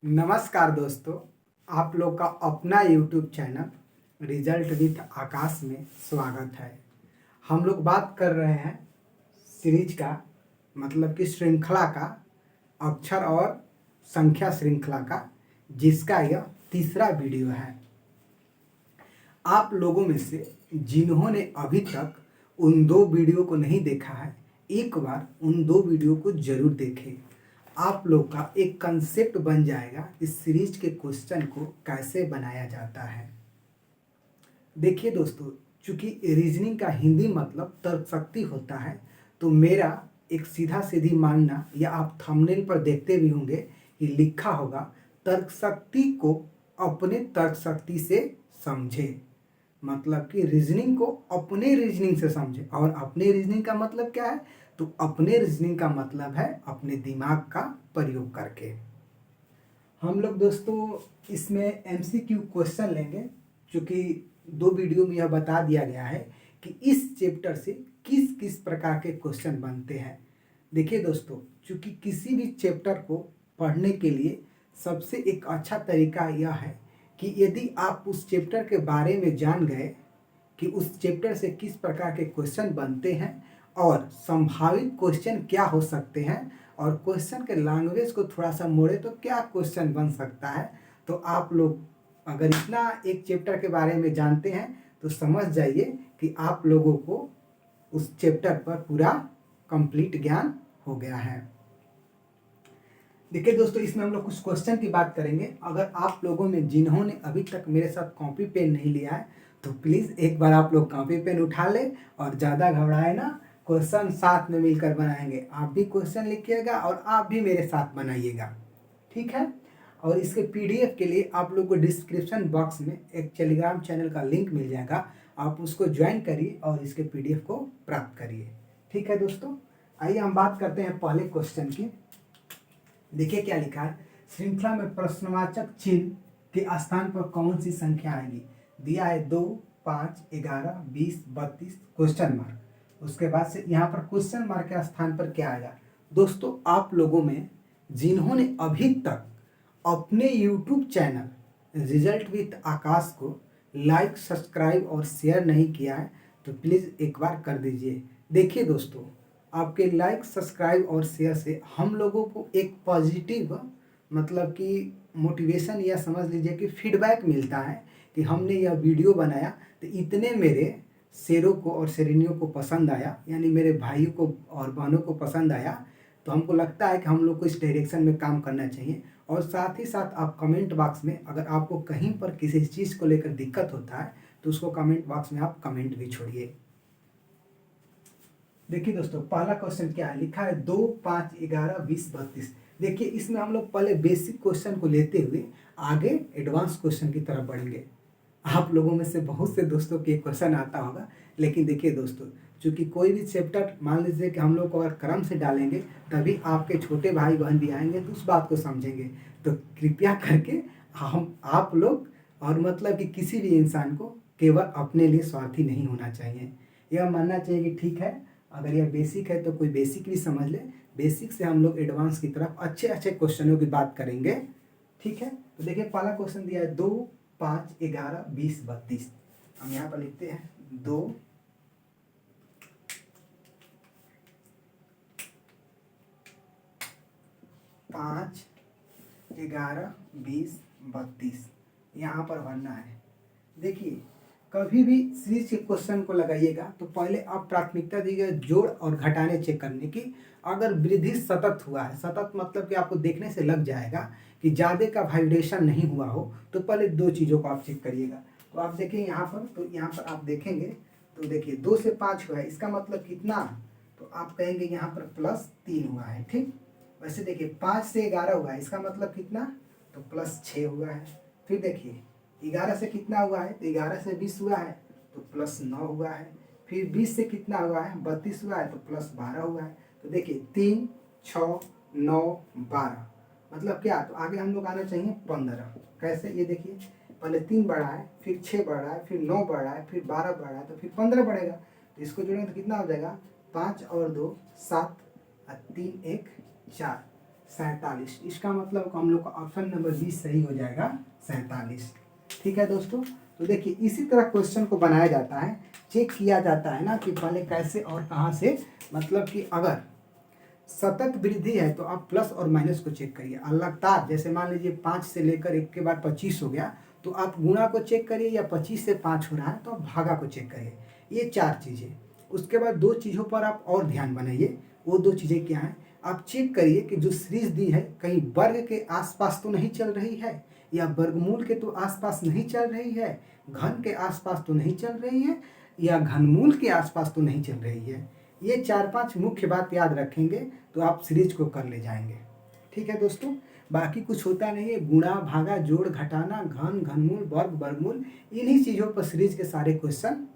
नमस्कार दोस्तों, आप लोग का अपना YouTube चैनल रिजल्ट विथ आकाश में स्वागत है। हम लोग बात कर रहे हैं सीरीज का मतलब कि श्रृंखला का, अक्षर और संख्या श्रृंखला का, जिसका यह तीसरा वीडियो है। आप लोगों में से जिन्होंने अभी तक उन दो वीडियो को नहीं देखा है, एक बार उन दो वीडियो को जरूर देखें। आप लोग का एक कंसेप्ट बन जाएगा इस सीरीज के क्वेश्चन को कैसे बनाया जाता है। देखिए दोस्तों, चूंकि रीजनिंग का हिंदी मतलब तर्कशक्ति होता है, तो मेरा एक सीधा सीधी मानना, या आप थंबनेल पर देखते भी होंगे कि लिखा होगा तर्कशक्ति को अपने तर्कशक्ति से समझे। मतलब कि रीजनिंग को अपने रीजनिंग से समझे। और अपने रीजनिंग का मतलब क्या है? तो अपने रीजनिंग का मतलब है अपने दिमाग का प्रयोग करके। हम लोग दोस्तों इसमें एमसीक्यू क्वेश्चन लेंगे, क्योंकि दो वीडियो में यह बता दिया गया है कि इस चैप्टर से किस किस प्रकार के क्वेश्चन बनते हैं। देखिए दोस्तों, चूंकि किसी भी चैप्टर को पढ़ने के लिए सबसे एक अच्छा तरीका यह है कि यदि आप उस चैप्टर के बारे में जान गए कि उस चैप्टर से किस प्रकार के क्वेश्चन बनते हैं और संभावित क्वेश्चन क्या हो सकते हैं, और क्वेश्चन के लैंग्वेज को थोड़ा सा मोड़े तो क्या क्वेश्चन बन सकता है, तो आप लोग अगर इतना एक चैप्टर के बारे में जानते हैं तो समझ जाइए कि आप लोगों को उस चैप्टर पर पूरा कंप्लीट ज्ञान हो गया है। देखिए दोस्तों, इसमें हम लोग कुछ क्वेश्चन की बात करेंगे। अगर आप लोगों में जिन्होंने अभी तक मेरे साथ कॉपी पेन नहीं लिया है तो प्लीज़ एक बार आप लोग कॉपी पेन उठा ले, और ज़्यादा घबराए ना, क्वेश्चन साथ में मिलकर बनाएंगे। आप भी क्वेश्चन लिखिएगा और आप भी मेरे साथ बनाइएगा, ठीक है। और इसके पीडीएफ के लिए आप लोग को डिस्क्रिप्शन बॉक्स में एक टेलीग्राम चैनल का लिंक मिल जाएगा, आप उसको ज्वाइन करिए और इसके पीडीएफ को प्राप्त करिए, ठीक है दोस्तों। आइए हम बात करते हैं पहले क्वेश्चन की। देखिए क्या लिखा है, श्रृंखला में प्रश्नवाचक चिन्ह के स्थान पर कौन सी संख्या आएगी। दिया है 2, 5, 11, 20, 32 क्वेश्चन मार्क। उसके बाद से यहाँ पर क्वेश्चन मार्क के स्थान पर क्या आएगा। दोस्तों, आप लोगों में जिन्होंने अभी तक अपने यूट्यूब चैनल रिजल्ट विथ आकाश को लाइक, सब्सक्राइब और शेयर नहीं किया है तो प्लीज़ एक बार कर दीजिए। देखिए दोस्तों, आपके लाइक, सब्सक्राइब और शेयर से हम लोगों को एक पॉजिटिव मतलब कि मोटिवेशन, या समझ लीजिए कि फीडबैक मिलता है कि हमने यह वीडियो बनाया तो इतने मेरे शेरों को और शेरनियों को पसंद आया, यानी मेरे भाइयों को और बहनों को पसंद आया, तो हमको लगता है कि हम लोग को इस डायरेक्शन में काम करना चाहिए। और साथ ही साथ आप कमेंट बॉक्स में अगर आपको कहीं पर किसी चीज़ को लेकर दिक्कत होता है तो उसको कमेंट बॉक्स में आप कमेंट भी छोड़िए। देखिए दोस्तों, पहला क्वेश्चन क्या है, लिखा है 2, 5, 11, 20, 32। देखिए इसमें हम लोग पहले बेसिक क्वेश्चन को लेते हुए आगे एडवांस क्वेश्चन की तरफ बढ़ेंगे। आप लोगों में से बहुत से दोस्तों के क्वेश्चन आता होगा, लेकिन देखिए दोस्तों, चूंकि कोई भी चैप्टर मान लीजिए कि हम लोग को अगर क्रम से डालेंगे तभी आपके छोटे भाई बहन भी आएंगे तो उस बात को समझेंगे। तो कृपया करके हम आप लोग, और मतलब कि किसी भी इंसान को केवल अपने लिए स्वार्थी नहीं होना चाहिए। यह मानना चाहिए कि ठीक है, अगर यह बेसिक है तो कोई बेसिक भी समझ ले, बेसिक से हम लोग एडवांस की तरफ अच्छे अच्छे क्वेश्चनों की बात करेंगे, ठीक है। तो देखिए पहला क्वेश्चन दिया है 2, 5, 11, 20, 32। हम यहाँ पर लिखते हैं 2, 5, 11, 20, 32 यहाँ पर भरना है। देखिए कभी भी सीरीज के क्वेश्चन को लगाइएगा तो पहले आप प्राथमिकता दीजिएगा जोड़ और घटाने चेक करने की। अगर वृद्धि सतत हुआ है, सतत मतलब कि आपको देखने से लग जाएगा कि ज़्यादा का वाइब्रेशन नहीं हुआ हो, तो पहले दो चीज़ों को आप चेक करिएगा। तो आप देखें यहाँ पर, तो यहाँ पर आप देखेंगे तो देखिए 2 से 5 हुआ है, इसका मतलब कितना, तो आप कहेंगे यहाँ पर +3 हुआ है, ठीक। वैसे देखिए 5 से 11 हुआ है, इसका मतलब कितना, तो +6 हुआ है। फिर देखिए 11 से कितना हुआ है, तो 11 से 20 हुआ है तो +9 हुआ है। फिर 20 से कितना हुआ है, 32 हुआ है तो +12 हुआ है। तो देखिए 3, 6, 9, 12 मतलब क्या, तो आगे हम लोग आना चाहिए 15। कैसे, ये देखिए पहले 3 बढ़ा है, फिर 6 बढ़ा है, फिर 9 बढ़ा है, फिर 12 बढ़ा है, तो फिर 15 बढ़ेगा। तो इसको जोड़ेंगे तो कितना हो जाएगा, 5 और 2 7 और 3 1 4। 47। इसका मतलब हम लोग का ऑप्शन नंबर 20 सही हो जाएगा, 47। ठीक है दोस्तों, तो देखिए इसी तरह क्वेश्चन को बनाया जाता है, चेक किया जाता है ना कि पहले कैसे और कहाँ से, मतलब कि अगर सतत वृद्धि है तो आप प्लस और माइनस को चेक करिए, और लगातार जैसे मान लीजिए 5 से लेकर 1 के बाद 25 हो गया तो आप गुणा को चेक करिए, या 25 से 5 हो रहा है तो आप भागा को चेक करिए। ये 4 चीज़ें। उसके बाद 2 चीज़ों पर आप और ध्यान बनाइए। वो 2 चीज़ें क्या हैं, आप चेक करिए कि जो सीरीज दी है कहीं वर्ग के आसपास तो नहीं चल रही है, या वर्गमूल के तो आसपास नहीं चल रही है, घन के आसपास तो नहीं चल रही है, या घनमूल के आसपास तो नहीं चल रही है। ये 4-5 मुख्य बात याद रखेंगे तो आप सीरीज को कर ले जाएंगे। ठीक है दोस्तों, बाकी कुछ होता नहीं है, गुणा भागा जोड़ घटाना घन घनमूल वर्ग वर्गमूल, इन्हीं चीज़ों पर सीरीज के सारे क्वेश्चन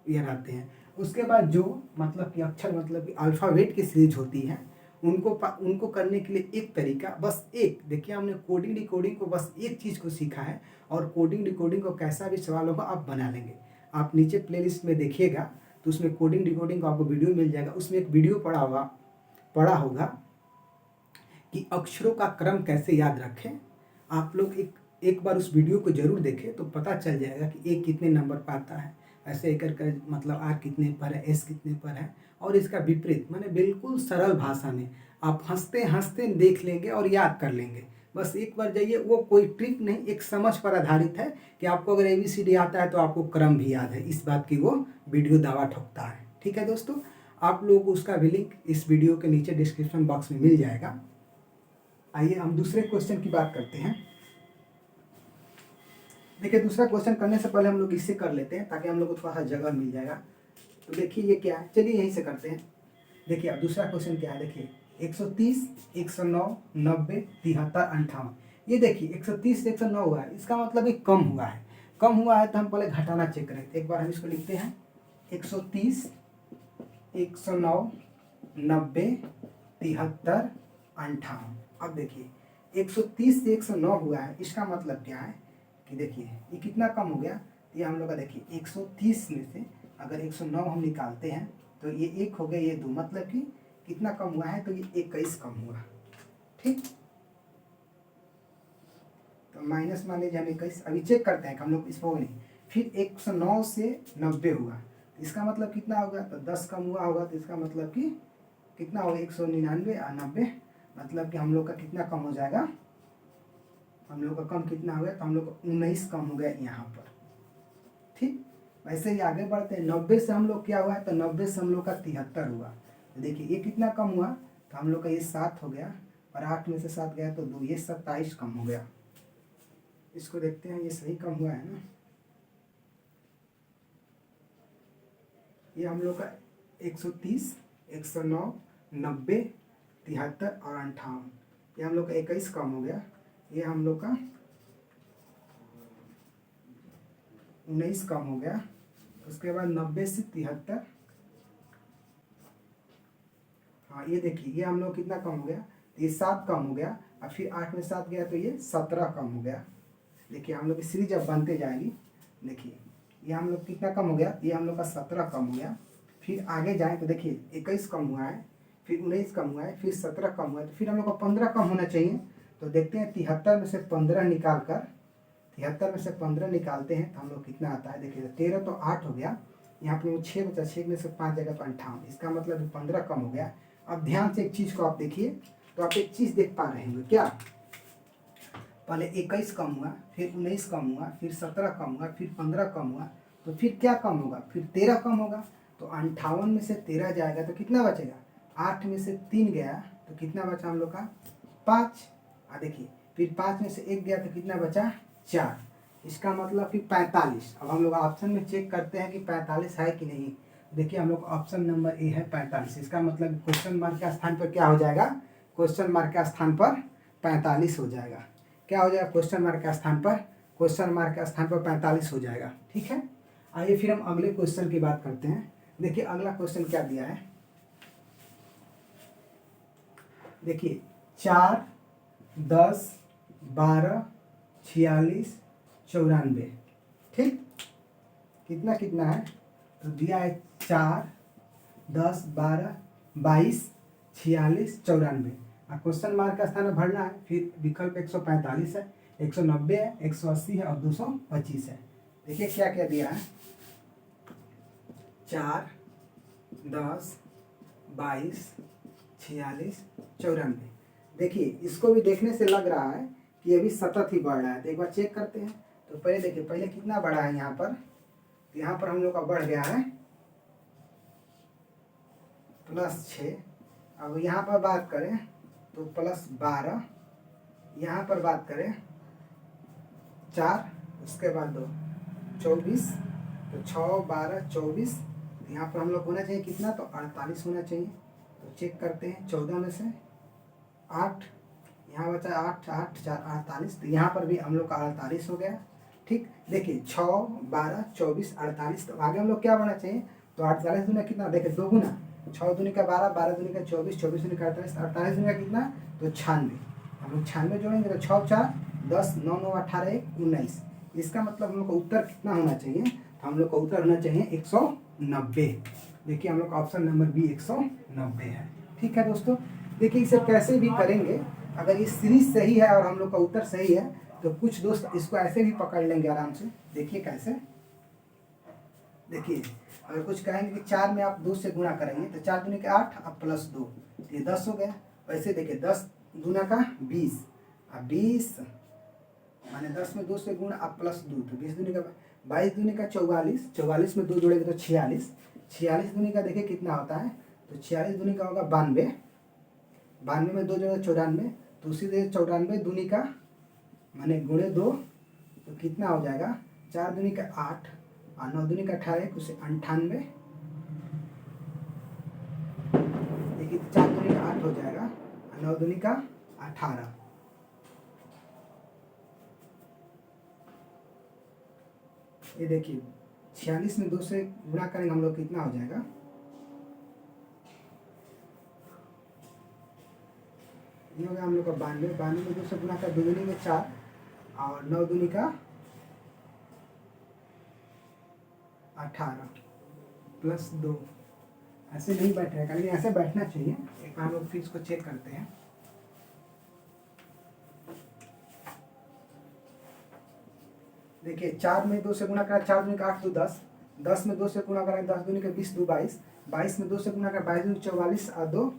ये रहते हैं। उसके बाद जो मतलब कि अक्षर मतलब कि अल्फ़ाबेट की सीरीज होती है उनको करने के लिए एक तरीका, बस एक, देखिए हमने कोडिंग डिकोडिंग को बस एक चीज़ को सीखा है, और कोडिंग डिकोडिंग को कैसा भी सवाल होगा आप बना लेंगे। आप नीचे प्लेलिस्ट में देखिएगा तो उसमें कोडिंग डिकोडिंग का आपको वीडियो मिल जाएगा। उसमें एक वीडियो पड़ा होगा कि अक्षरों का क्रम कैसे याद रखें। आप लोग एक बार उस वीडियो को जरूर देखें तो पता चल जाएगा कि ए कितने नंबर पर आता है, ऐसे एक कर मतलब आर कितने पर है, एस कितने पर है, और इसका विपरीत, मैंने बिल्कुल सरल भाषा में आप हंसते हंसते देख लेंगे और याद कर लेंगे। बस एक बार जाइए, वो कोई ट्रिक नहीं, एक समझ पर आधारित है कि आपको अगर ABCD आता है तो आपको क्रम भी याद है, इस बात की वो वीडियो दावा ठोकता है। ठीक है दोस्तों, आप लोगों को उसका भी लिंक इस वीडियो के नीचे डिस्क्रिप्शन बॉक्स में मिल जाएगा। आइए हम दूसरे क्वेश्चन की बात करते हैं। देखिए दूसरा क्वेश्चन करने से पहले हम लोग इससे कर लेते हैं ताकि हम लोग को थोड़ा सा जगह मिल जाएगा। तो देखिए ये क्या है, चलिए यहीं से करते हैं। देखिए अब दूसरा क्वेश्चन क्या है, देखिए 130, 109, 90, 73, 58। ये देखिए 130 से 109 हुआ है, इसका मतलब ये कम हुआ है। कम हुआ है तो हम पहले घटाना चेक करें। एक बार हम इसको लिखते हैं 130, 109, 90, 73, 58। अब देखिए 130 से 109 हुआ है, इसका मतलब क्या है कि देखिए ये कितना कम हो गया। ये हम लोग का देखिए 130 में से अगर 109 हम निकालते हैं तो ये 1 हो गया, ये 2, मतलब कि कितना कम हुआ है, तो ये 21 कम हुआ। ठीक, तो माइनस मान लीजिए हम 21, अभी चेक करते हैं कि हम लोग इसको नहीं। फिर 109 से 90 हुआ, इसका मतलब कितना होगा, तो 10 कम हुआ होगा, तो इसका मतलब कि कितना होगा, 199 और 90, मतलब कि हम लोग का कितना कम हो जाएगा, हम लोग का कम कितना हो गया, तो हम लोग का 19 कम हो गया यहाँ पर। ठीक, वैसे ही आगे बढ़ते हैं। 90 से हम लोग क्या हुआ है, तो 90 से हम लोग का 73 हुआ। तो देखिए ये कितना कम हुआ, तो हम लोग का ये 7 हो गया, और 8 में से 7 गया तो 2, ये 27 कम हो गया। इसको देखते हैं, ये सही कम हुआ है ना। ये हम लोग का 130, 109, 90, 73 और 58, ये हम लोग का 21 कम हो गया। ये हम लोग का 19 कम हो गया। उसके बाद 90 से 73, हाँ ये देखिए ये हम लोग कितना कम हो गया, ये 7 कम हो गया, और फिर 8 में 7 गया तो ये 17 कम हो गया। देखिए हम लोग की सीरीज जब बनते जाएगी, देखिए ये हम लोग कितना कम हो गया, ये हम लोग का 17 कम हो गया। फिर आगे जाएँ तो देखिए 21 कम हुआ है, फिर 19 कम हुआ है, फिर 17 कम हुआ है, तो फिर हम लोग का 15 कम होना चाहिए। तो देखते हैं 73 में से 15 निकाल कर, 73 में से 15 निकालते हैं तो हम लोग कितना आता है, देखिए 13 तो 8 हो गया, यहाँ पे 6 बचा, 6 में से 5 जगह 58, इसका मतलब 15 कम हो गया। अब ध्यान से एक चीज़ को आप देखिए, तो आप एक चीज़ देख पा रहे होंगे क्या, पहले 21 कम हुआ, फिर 19 कम हुआ, फिर 17 कम हुआ, फिर 15 कम हुआ, तो फिर क्या कम होगा, फिर 13 कम होगा। तो 58 में से 13 जाएगा तो कितना बचेगा, 8 में से 3 गया तो कितना बचा हम लोग का 5। देखिए फिर 5 में से 1 गया तो कितना बचा 4, इसका मतलब कि 45। अब हम लोग ऑप्शन में चेक करते हैं कि 45 है कि नहीं। देखिए हम लोग ऑप्शन नंबर ए है 45, इसका मतलब क्वेश्चन मार्क के स्थान पर क्या हो जाएगा, क्वेश्चन मार्क के स्थान पर 45 हो जाएगा। क्या हो जाएगा, क्वेश्चन मार्क के स्थान पर, क्वेश्चन मार्क के स्थान पर 45 हो जाएगा। ठीक है, आइए फिर हम अगले क्वेश्चन की बात करते हैं। देखिए अगला क्वेश्चन क्या दिया है, देखिए 4, 10, 12, 46, 94। ठीक, कितना कितना है, तो दिया है 4, 10, 12, 22, 46, 94। क्वेश्चन मार्क का स्थान में भरना है। फिर विकल्प 145 है, 190 है, 180 है और 225 है। देखिए क्या क्या दिया है, 4, 10, 22, 46, 94। देखिए इसको भी देखने से लग रहा है कि ये भी सतत ही बढ़ रहा है। तो एक बार चेक करते हैं। तो पहले देखिए, पहले कितना बढ़ा है यहाँ पर, तो यहाँ पर हम लोग का बढ़ गया है +6। अब यहाँ पर बात करें तो +12, यहाँ पर बात करें 4, उसके बाद 2, 24। तो 6, 12, 24, यहाँ पर हम लोग होना चाहिए कितना, तो 48 होना चाहिए। तो चेक करते हैं, 14 में से 8, यहाँ बचा 8, 8, 4, 48। तो यहाँ पर भी हम लोग का 48 हो गया। ठीक, देखिए 6, 12, 24, 48। तो आगे हम लोग क्या होना चाहिए, तो 48 दूनी कितना, देखिए 2 गुना, 6 दूनी का 12, 12 दूनी का 24, 24 दूनी का 48, 48 दूनी का कितना, तो 96। हम लोग 96 जोड़ेंगे तो 6, 4, 10, 9, 9, 18, 1, 19। इसका मतलब हम लोग का उत्तर कितना होना चाहिए, तो हम लोग का उत्तर होना चाहिए 190। देखिए हम लोग का ऑप्शन नंबर बी 190 है। ठीक है दोस्तों, देखिए इसे कैसे भी करेंगे, अगर ये सीरीज सही है और हम लोग का उत्तर सही है तो कुछ दोस्त इसको ऐसे भी पकड़ लेंगे आराम से। देखिए कैसे, देखिए अगर कुछ कहेंगे कि 4 में आप 2 से गुणा करेंगे तो 4 दूनी का 8 अब +2, ये 10 हो गया। वैसे देखिए 10 दूना का 20, अब 20 माने 10 में 2 से गुणा अब +2, तो 20 दूनी का 22, दूनी का 44, 44 में 2 जोड़ेंगे तो 46, 46 दूनी का देखिए कितना होता है, तो 46 दूनी का होगा 92, 92 में 2 जोड़े 94, तो उसी तरह 94 दूनी का माने गुणे 2, तो कितना हो जाएगा, 4 दूनी का 8 और 9 दूनी का 18, उसे 98। देखिए 4 दूनी का 8 हो जाएगा और 9 दूनी का 18। ये देखिए 46 में 2 से गुणा करेंगे हम लोग, कितना हो जाएगा, ये हो गया हम लोग का 92, 92 में 2 से गुणा कर 2 दूनी में 4 और 9 दूनी का 18 +2। ऐसे नहीं बैठेगा, लेकिन ऐसे बैठना चाहिए। एक बार हम लोग फिर इसको चेक करते हैं। देखिए 4 में 2 से गुणा करा, 4 दूनी का 8, 2 10, 10 में 2 से गुणा करा, 10 दूनी का 20, 2 22, 22 में 2 से गुणा करा, 22 दूनी 44 और 2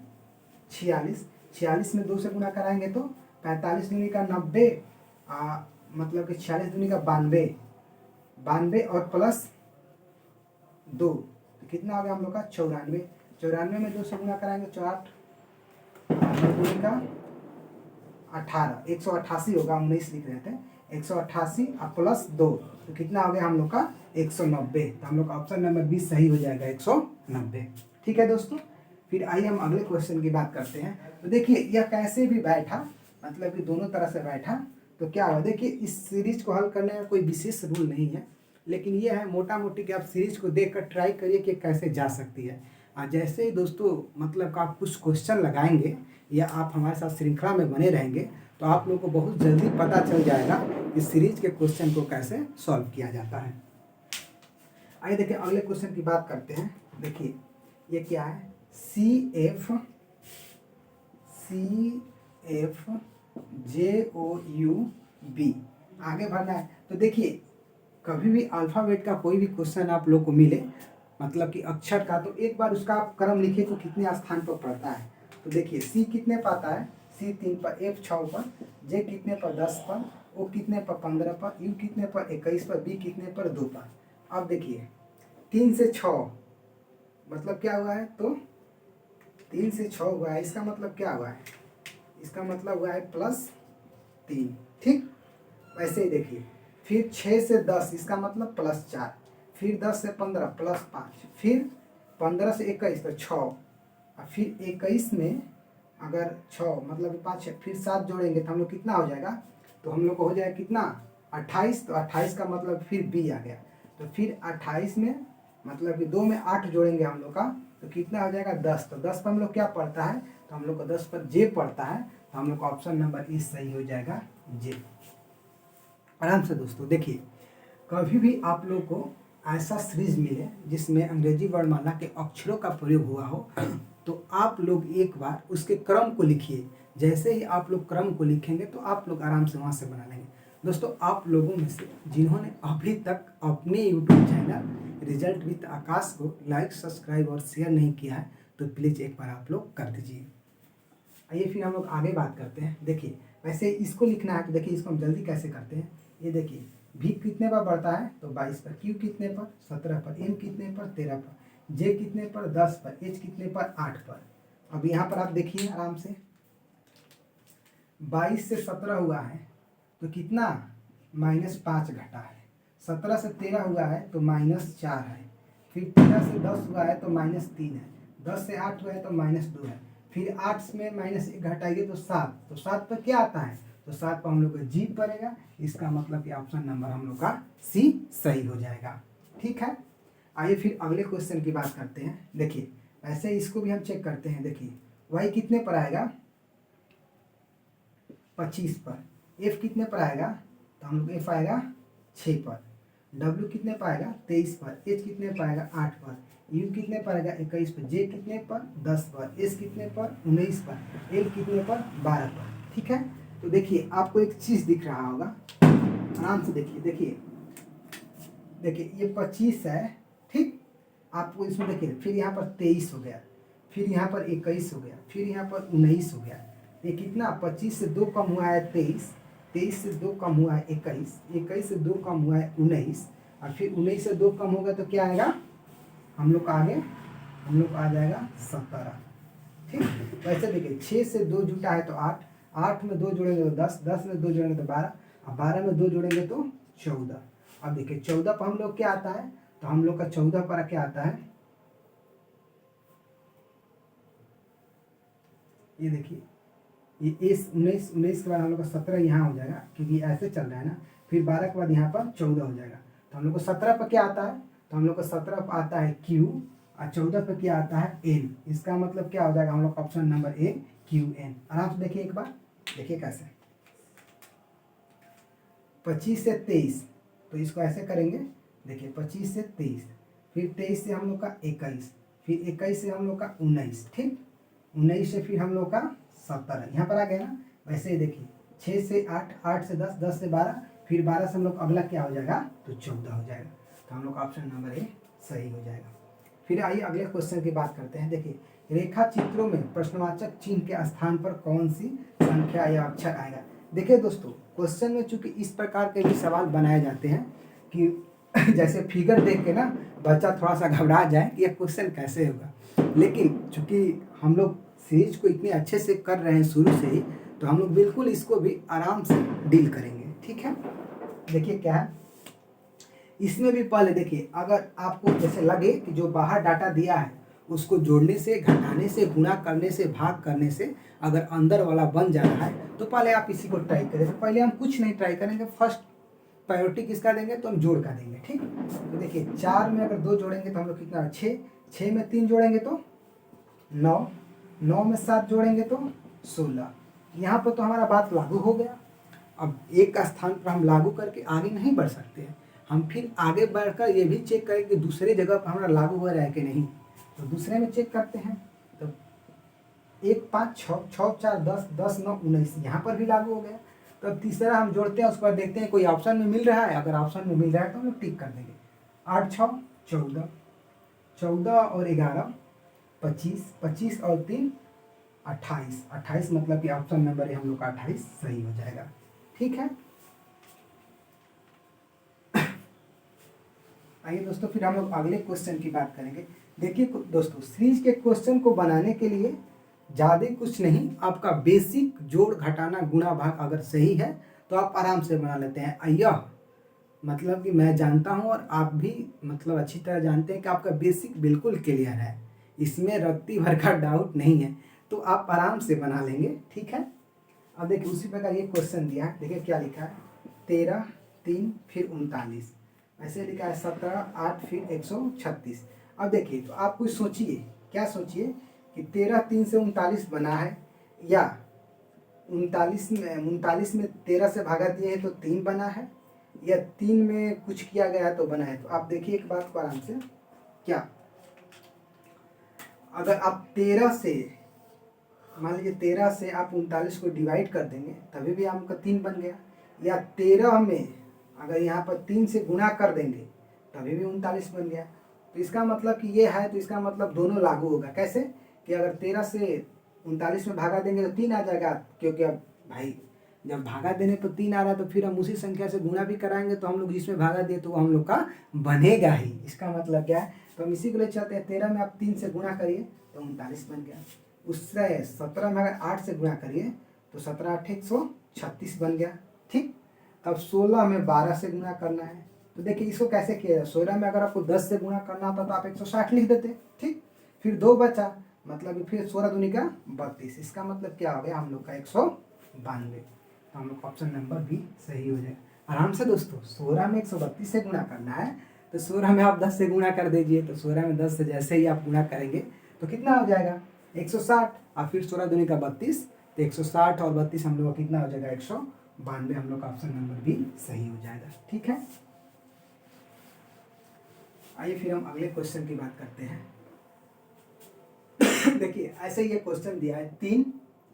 46, 46 में 2 से गुणा कराएंगे तो 45 दूनी का 90, मतलब कि 46 दूनी का 92, 92 और +2, तो कितना हो गया हम लोग का 94, 94 में 2 से गुणा कराएंगे 4, 9 दूनी का 18, 188 होगा, हम 19 लिख रहे थे, 188 और +2, तो कितना हो गया हम लोग का 190। तो हम लोग का ऑप्शन नंबर 20 सही हो जाएगा, 190। ठीक है दोस्तों, फिर आइए हम अगले क्वेश्चन की बात करते हैं। तो देखिए यह कैसे भी बैठा, मतलब कि दोनों तरह से बैठा, तो क्या हुआ, देखिए इस सीरीज को हल करने का कोई विशेष रूल नहीं है, लेकिन यह है मोटा मोटी कि आप सीरीज को देखकर ट्राई करिए कि कैसे जा सकती है। जैसे ही दोस्तों मतलब कि आप कुछ क्वेश्चन लगाएंगे या आप हमारे साथ श्रृंखला में बने रहेंगे तो आप लोगों को बहुत जल्दी पता चल जाएगा कि सीरीज के क्वेश्चन को कैसे सॉल्व किया जाता है। आइए देखिए अगले क्वेश्चन की बात करते हैं। देखिए ये क्या है, CF JOUB आगे बढ़ना है। तो देखिए कभी भी अल्फ़ाबेट का कोई भी क्वेश्चन आप लोग को मिले, मतलब कि अक्षर का, तो एक बार उसका आप क्रम लिखिए तो कितने स्थान पर पड़ता है। तो देखिए C कितने पर आता है, C 3 पर, F 6 पर, J कितने पर 10 पर, O कितने पर 15 पर, U कितने पर 21 पर, B कितने पर 2 पर। अब देखिए 3 से 6 मतलब क्या हुआ है, तो 3 से 6 हुआ है, इसका मतलब क्या हुआ है, इसका मतलब हुआ है +3। ठीक, वैसे ही देखिए फिर 6 से 10 इसका मतलब +4, फिर 10 से 15 +5, फिर 15 से 21 तो 6, और फिर 21 में अगर 6 मतलब 5 है, फिर 7 जोड़ेंगे तो हम लोग कितना हो जाएगा, तो हम लोग को हो जाएगा कितना 28, तो 28 का मतलब फिर B आ गया, तो फिर 28 में मतलब कि 2 में 8 जोड़ेंगे हम लोग का, तो कितना हो जाएगा 10, तो 10 पर हम लोग क्या पढ़ता है, तो हम लोग को 10 पर J पढ़ता है, तो हम लोग का ऑप्शन नंबर E सही हो जाएगा, J। आराम से दोस्तों देखिए कभी भी आप लोग को ऐसा सीरीज मिले जिसमें अंग्रेजी वर्णमाला के अक्षरों का प्रयोग हुआ हो, तो आप लोग एक बार उसके क्रम को लिखिए। जैसे ही आप लोग क्रम को लिखेंगे तो आप लोग आराम से वहाँ से बना लेंगे। दोस्तों, आप लोगों में से जिन्होंने अभी तक अपने यूट्यूब चैनल रिजल्ट विद आकाश को लाइक, सब्सक्राइब और शेयर नहीं किया है तो प्लीज़ एक बार आप लोग कर दीजिए। आइए फिर हम लोग आगे बात करते हैं। देखिए, वैसे इसको लिखना है तो देखिए इसको हम जल्दी कैसे करते हैं। ये देखिए, भी कितने पर बढ़ता है तो 22 पर, क्यू कितने पर 17 पर, एम कितने पर 13 पर, जे कितने पर 10 पर, एच कितने पर 8 पर। अब यहाँ पर आप देखिए आराम से, 22 से 17 हुआ है तो कितना -5 घटा है, 17 से 13 हुआ है तो -4 है, फिर 13 से 10 हुआ है तो -3 है, 10 से 8 हुआ है तो -2 है, फिर 8 में -1 घटाइए तो 7, तो 7 पर क्या आता है तो 7 पर हम लोग का जी पड़ेगा। इसका मतलब कि ऑप्शन नंबर हम लोग का सी सही हो जाएगा। ठीक है, आइए फिर अगले क्वेश्चन की बात करते हैं। देखिए, ऐसे इसको भी हम चेक करते हैं। देखिए, वाई कितने पर आएगा 25 पर, एफ कितने पर आएगा तो हम लोग एफ आएगा 6 पर, डब्ल्यू कितने पर आएगा 23 पर, एच कितने पर आएगा 8 पर, यू कितने पर आएगा 21 पर, जे कितने पर 10 पर, एस कितने पर 19 पर, एल कितने पर 12 पर। ठीक है, तो देखिए आपको एक चीज़ दिख रहा होगा, आराम से देखिए। देखिए देखिए ये 25 है, ठीक, आपको इसमें देखिए, फिर यहाँ पर 23 हो गया, फिर यहाँ पर 21 हो गया, फिर यहाँ पर 19 हो गया। ये कितना 25 से 2 कम हुआ है 23, 23 से 2 कम हुआ है 21, 21 से 2 कम हुआ है 19, और फिर 19 से 2 कम होगा तो क्या आएगा हम लोग का आगे, हम लोग का आ जाएगा 17। ठीक, वैसे देखिए 6 से 2 जुटा है तो 8, 8 में 2 जोड़ेंगे तो 10, 10 में 2 जोड़ेंगे तो 12, और 12 में 2 जोड़ेंगे तो 14। अब देखिए 14 पर हम लोग क्या आता है तो हम लोग का 14 पर क्या आता है, ये देखिए, ये इस 19 के बाद हम लोग का 17 यहाँ हो जाएगा क्योंकि ऐसे चल रहा है ना, फिर 12 के बाद यहाँ पर 14 हो जाएगा। तो हम लोग को 17 पर क्या आता है तो हम लोग को 17 पर आता है Q, और 14 पर क्या आता है N। इसका मतलब क्या हो जाएगा हम लोग का ऑप्शन नंबर ए QN। आराम से देखिए एक बार, देखिए कैसे 25 से 23, तो इसको ऐसे करेंगे। देखिए 25 से 23, फिर 23 से हम लोग का 21, फिर 21 से हम लोग का 19, ठीक, 19 से फिर हम लोग का 17, यहाँ पर आ गया ना। वैसे ही देखिए 6 से 8, 8 से 10, 10 से 12, फिर 12 से हम लोग अगला क्या हो जाएगा तो 14 हो जाएगा। तो हम लोग का ऑप्शन नंबर ए सही हो जाएगा। फिर आइए अगले क्वेश्चन की बात करते हैं। देखिए, रेखा चित्रों में प्रश्नवाचक चिन्ह के स्थान पर कौन सी संख्या या अक्षर आएगा। देखिए दोस्तों, क्वेश्चन में चूंकि इस प्रकार के भी सवाल बनाए जाते हैं कि जैसे फिगर देख के ना बच्चा थोड़ा सा घबरा जाए कि यह क्वेश्चन कैसे होगा, लेकिन चूंकि हम लोग सीरीज को इतने अच्छे से कर रहे हैं शुरू से ही, तो हम लोग बिल्कुल इसको भी आराम से डील करेंगे। ठीक है, देखिए क्या है इसमें भी। पहले देखिए, अगर आपको जैसे लगे कि जो बाहर डाटा दिया है उसको जोड़ने से, घटाने से, गुणा करने से, भाग करने से अगर अंदर वाला बन जा रहा है तो पहले आप इसी को ट्राई करें। तो पहले हम कुछ नहीं ट्राई करेंगे, फर्स्ट प्रायोरिटी किसका देंगे तो हम जोड़ का देंगे। ठीक, तो देखिए 4 में अगर 2 जोड़ेंगे तो हम लोग कितना 6, 6 में 3 जोड़ेंगे तो 9, 9 में 7 जोड़ेंगे तो 16। यहाँ पर तो हमारा बात लागू हो गया। अब एक का स्थान पर हम लागू करके आगे नहीं बढ़ सकते हैं, हम फिर आगे बढ़कर ये भी चेक करें कि दूसरे जगह पर हमारा लागू हो रहा है कि नहीं। तो दूसरे में चेक करते हैं तो 1 5 6 6 4 10 10 9 19 यहाँ पर भी लागू हो गया। तो अब तीसरा हम जोड़ते हैं, उस पर देखते हैं कोई ऑप्शन में मिल रहा है, अगर ऑप्शन में मिल रहा है तो हम लोग टिक कर देंगे। 8 6 14, 14 और 11 25, 25 और 3 28, 28 मतलब कि ऑप्शन नंबर हम लोग का 28 सही हो जाएगा। ठीक है, आइए दोस्तों फिर हम लोग अगले क्वेश्चन की बात करेंगे। देखिए दोस्तों, सीरीज के क्वेश्चन को बनाने के लिए ज़्यादा कुछ नहीं, आपका बेसिक जोड़ घटाना गुणा भाग अगर सही है तो आप आराम से बना लेते हैं। यह मतलब कि मैं जानता हूं और आप भी मतलब अच्छी तरह जानते हैं कि आपका बेसिक बिल्कुल क्लियर है, इसमें रत्ती भर का डाउट नहीं है, तो आप आराम से बना लेंगे। ठीक है, अब देखिए उसी प्रकार ये क्वेश्चन दिया है। देखिए क्या लिखा है 13 3 फिर 39, ऐसे लिखा है 17 8 फिर 136। अब देखिए तो आप कुछ सोचिए, क्या सोचिए कि 13 3 से 39 बना है, या 39 में 13 से भागा दिए हैं तो 3 बना है, या 3 में कुछ किया गया है तो बना है। तो आप देखिए एक बात को आराम से, क्या अगर आप 13 से मान लीजिए 13 से आप 39 को डिवाइड कर देंगे तभी भी आपका 3 बन गया, या 13 में अगर यहाँ पर 3 से गुणा कर देंगे तभी भी 39 बन गया। तो इसका मतलब कि ये है, तो इसका मतलब दोनों लागू होगा। कैसे कि अगर 13 से 39 में भागा देंगे तो 3 आ जाएगा, क्योंकि अब भाई जब भागा देने पर 3 आ रहा है तो फिर हम उसी संख्या से गुणा भी कराएंगे, तो हम लोग जिसमें भागा दिए तो वो हम लोग का बनेगा ही। इसका मतलब क्या है, तो हम इसी को ले चलते हैं। 13 में आप 3 से गुणा करिए तो 39 बन गया। उससे 17 में अगर 8 से गुणा करिए तो 17 8 136 बन गया। ठीक, अब 16 में 12 से गुणा करना है, तो देखिए इसको कैसे किया जाए। 16 में अगर आपको 10 से गुणा करना होता तो आप 160 लिख देते। ठीक, फिर 2 बचा, मतलब फिर 16 दूनी का 32। इसका मतलब क्या हो गया हम लोग का 192। तो हम लोग ऑप्शन नंबर भी सही हो जाएगा। आराम से दोस्तों, 16 में 132 से गुणा करना है तो 16 में आप 10 से गुणा कर दीजिए। तो 16 में 10 से जैसे ही आप गुणा करेंगे तो कितना हो जाएगा 160, और फिर 16 दूनी का 32, तो 160 और 32 हम लोग का कितना हो जाएगा 192। हम लोग का ऑप्शन नंबर भी सही हो जाएगा। ठीक है, आइए फिर हम अगले क्वेश्चन की बात करते हैं। देखिए ऐसे ये क्वेश्चन दिया है 3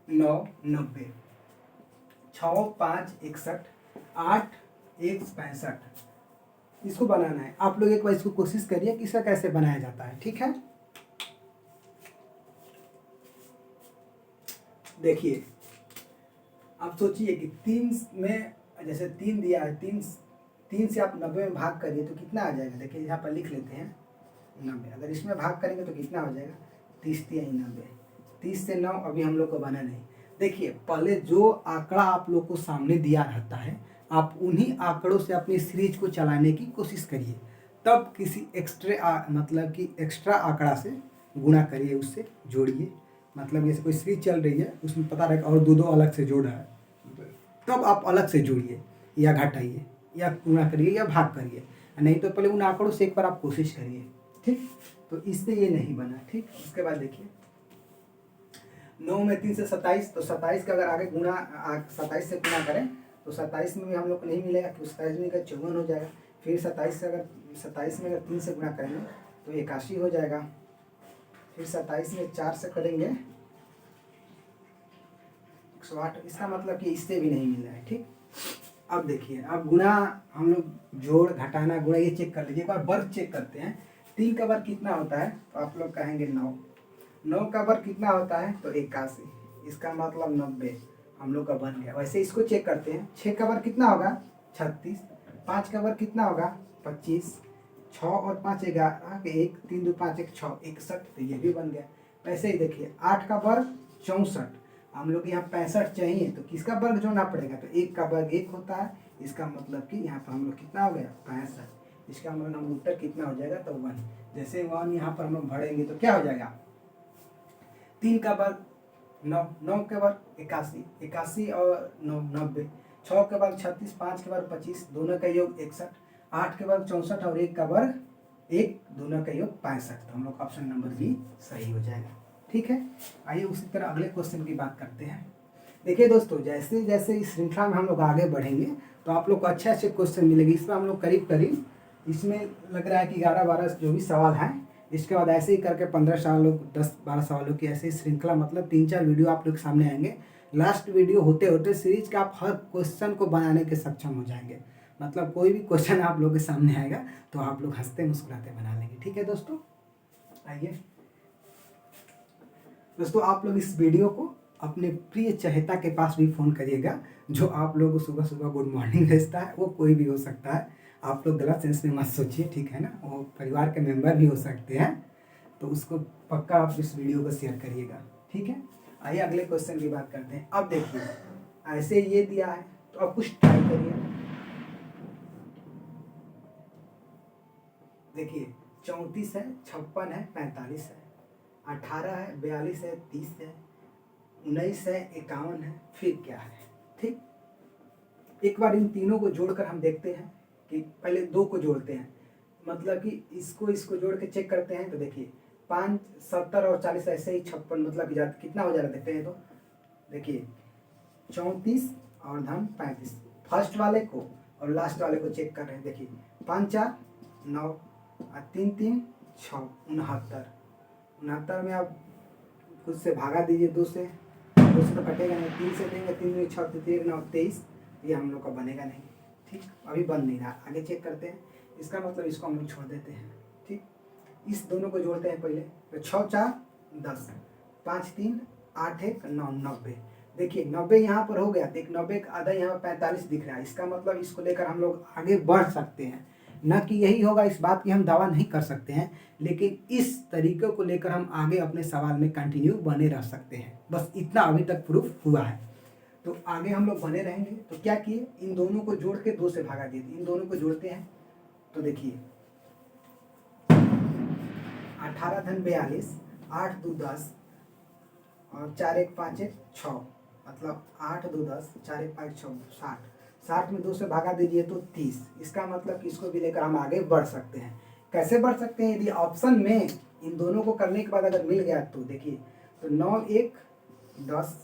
9 90, 6 5 61, 8 1 65। इसको बनाना है। आप लोग एक बार इसको कोशिश करिए कि इसका कैसे बनाया जाता है। ठीक है, देखिए आप सोचिए कि 3 में जैसे 3 दिया है, 3 से आप 90 में भाग करिए तो कितना आ जाएगा। देखिए यहाँ पर लिख लेते हैं 90। अगर इसमें भाग करेंगे तो कितना हो जाएगा 30 3 90, 30 से 9 अभी हम लोग को बना नहीं। देखिए पहले जो आंकड़ा आप लोग को सामने दिया रहता है आप उन्हीं आंकड़ों से अपनी सीरीज को चलाने की कोशिश करिए, तब किसी मतलब कि एक्स्ट्रा आंकड़ा से गुणा करिए, उससे जोड़िए। मतलब जैसे कोई सीरीज चल रही है उसमें पता रहेगा और दो अलग से जोड़ा है, तब आप अलग से जोड़िए या घटाइए या गुणा करिए या भाग करिए, नहीं तो पहले उन आंकड़ों से एक बार आप कोशिश करिए। ठीक, तो इससे ये नहीं बना। ठीक, उसके बाद देखिए 9 में 3 से 27, तो 27 का अगर आगे गुणा 27 से गुणा करें तो 27 में भी हम लोग को नहीं मिलेगा, क्योंकि 27 में का 54 हो जाएगा। फिर 27 में अगर 3 से गुणा करेंगे तो 81 हो जाएगा। फिर 27 में 4 से करेंगे 108। इसका मतलब कि इससे भी नहीं मिल रहा है। ठीक, अब देखिए अब गुणा हम लोग जोड़ घटाना गुणा ये चेक कर लीजिए। एक बार वर्ग चेक करते हैं। 3 का वर्ग कितना होता है तो आप लोग कहेंगे 9। 9 का वर्ग कितना होता है तो 81, इसका मतलब 90 हम लोग का बन गया। वैसे इसको चेक करते हैं। 6 का वर्ग कितना होगा 36, 5 का वर्ग कितना होगा 25, 6 और 5 11, 1 3 2 5 1 6 61, तो ये भी बन गया। वैसे ही देखिए 8 का वर्ग 64, हम लोग यहाँ 65 चाहिए तो किसका वर्ग जोड़ना पड़ेगा, तो 1 का वर्ग 1 होता है। इसका मतलब कि यहाँ पर हम लोग कितना हो गया 65। इसका मतलब हम उत्तर कितना हो जाएगा तो 1। जैसे 1 यहाँ पर हम लोग भरेंगे तो क्या हो जाएगा 3 का वर्ग 9, 9 के वर्ग 81, 81 और 9 90, 6 के वर्ग 36, 5 के वर्ग 25, दोनों का योग 61, 8 के वर्ग 64 और 1 का वर्ग 1, दोनों का योग 65। तो हम लोग ऑप्शन नंबर भी सही हो जाएगा। ठीक है, आइए उसी तरह अगले क्वेश्चन की बात करते हैं। देखिए दोस्तों जैसे जैसे इस श्रृंखला में हम लोग आगे बढ़ेंगे तो आप लोग को अच्छे अच्छे क्वेश्चन मिलेंगे। इसमें हम लोग करीब करीब इसमें लग रहा है कि 11-12 जो भी सवाल हैं, इसके बाद ऐसे ही करके 15 सवालों 10-12 सवालों की ऐसे ही श्रृंखला, मतलब 3-4 वीडियो आप लोग के सामने आएंगे। लास्ट वीडियो होते होते सीरीज का आप हर क्वेश्चन को बनाने के सक्षम हो जाएंगे। मतलब कोई भी क्वेश्चन आप लोग के सामने आएगा तो आप लोग हंसते मुस्कुराते बना लेंगे। ठीक है दोस्तों, आइए दोस्तों आप लोग इस वीडियो को अपने प्रिय चहेता के पास भी फ़ोन करिएगा, जो आप लोग को सुबह सुबह गुड मॉर्निंग भेजता है। वो कोई भी हो सकता है, आप लोग गलत सेंस में मत सोचिए, ठीक है ना। वो परिवार के मेंबर भी हो सकते हैं, तो उसको पक्का आप इस वीडियो को शेयर करिएगा। ठीक है, आइए अगले क्वेश्चन की बात करते हैं। अब देखिए ऐसे ये दिया है तो अब कुछ ट्राई करिए। देखिए 34 है, 56 है, 45 है, 18 है, 42 है, 30 है, 19 है, 51 है, फिर क्या है। ठीक, एक बार इन तीनों को जोड़कर हम देखते हैं कि पहले 2 को जोड़ते हैं, मतलब कि इसको जोड़ के चेक करते हैं। तो देखिए 5 70 और 40 ऐसे ही 56, मतलब कि कितना हो जा रहा देखते हैं। तो देखिए 34 और धन 35, फर्स्ट वाले को और लास्ट वाले को चेक कर रहे हैं। देखिए 5 4 9 और 3 3 6 69 में आप खुद से भागा दीजिए 2 से, 2 से तो कटेगा नहीं, 3 से देंगे, 3 में 6 3 9 23, ये हम लोग का बनेगा नहीं। ठीक, अभी बन नहीं रहा, आगे चेक करते हैं। इसका मतलब इसको हम लोग छोड़ देते हैं। ठीक, इस दोनों को जोड़ते हैं पहले, तो 6 4 10, 5 3 8 1 9 90। देखिए 90 यहाँ पर हो गया, देख 90 का आधा यहाँ 45 दिख रहा है। इसका मतलब इसको लेकर हम लोग आगे बढ़ सकते हैं, न कि यही होगा इस बात की हम दावा नहीं कर सकते हैं, लेकिन इस तरीके को लेकर हम आगे अपने सवाल में कंटिन्यू बने रह सकते हैं। बस इतना अभी तक प्रूफ हुआ है, तो आगे हम लोग बने रहेंगे। तो क्या किए, इन दोनों को जोड़ के 2 से भागा दिए, इन दोनों को जोड़ते हैं। तो देखिए 18 धन 42, 8 2 10 और 4 1 5 1 6, मतलब 8 2 10 4 1 5 6 60। 60 में 2 से भागा दीजिए तो 30। इसका मतलब कि इसको भी लेकर हम आगे बढ़ सकते हैं। कैसे बढ़ सकते हैं, यदि ऑप्शन में इन दोनों को करने के बाद अगर मिल गया तो देखिए, तो 9 1 10,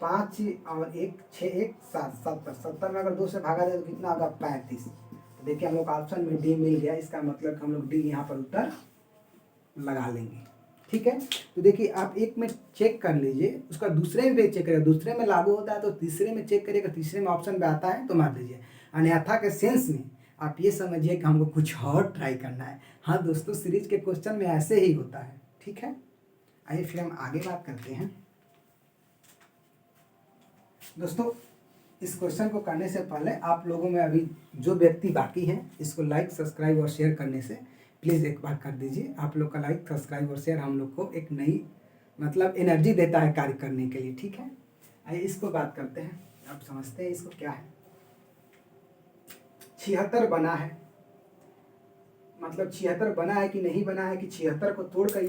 5 और 1 6 1 7 70। 70 में अगर 2 से भागा दे तो कितना होगा, 35। तो देखिए हम लोग ऑप्शन में डी मिल गया, इसका मतलब हम लोग डी यहाँ पर उत्तर लगा लेंगे। ठीक है, तो देखिए आप एक में चेक कर लीजिए, उसका दूसरे में चेक करेगा, दूसरे में लागू होता है तो तीसरे में चेक करिएगा, तीसरे में ऑप्शन में आता है तो मार दीजिए। अन्यथा के सेंस में आप ये समझिए कि हमको कुछ और ट्राई करना है। हाँ दोस्तों, सीरीज के क्वेश्चन में ऐसे ही होता है। ठीक है, आइए फिर हम आगे बात करते हैं। दोस्तों, इस क्वेश्चन को करने से पहले आप लोगों में अभी जो व्यक्ति बाकी हैं, इसको लाइक सब्सक्राइब और शेयर करने से प्लीज़ एक बार कर दीजिए। आप लोग का लाइक सब्सक्राइब और शेयर हम लोग को एक नई मतलब एनर्जी देता है कार्य करने के लिए। ठीक है, आइए इसको बात करते हैं। आप समझते हैं इसको क्या है। 76 बना है, मतलब 76 बना है कि नहीं बना है, कि 76 को तोड़कर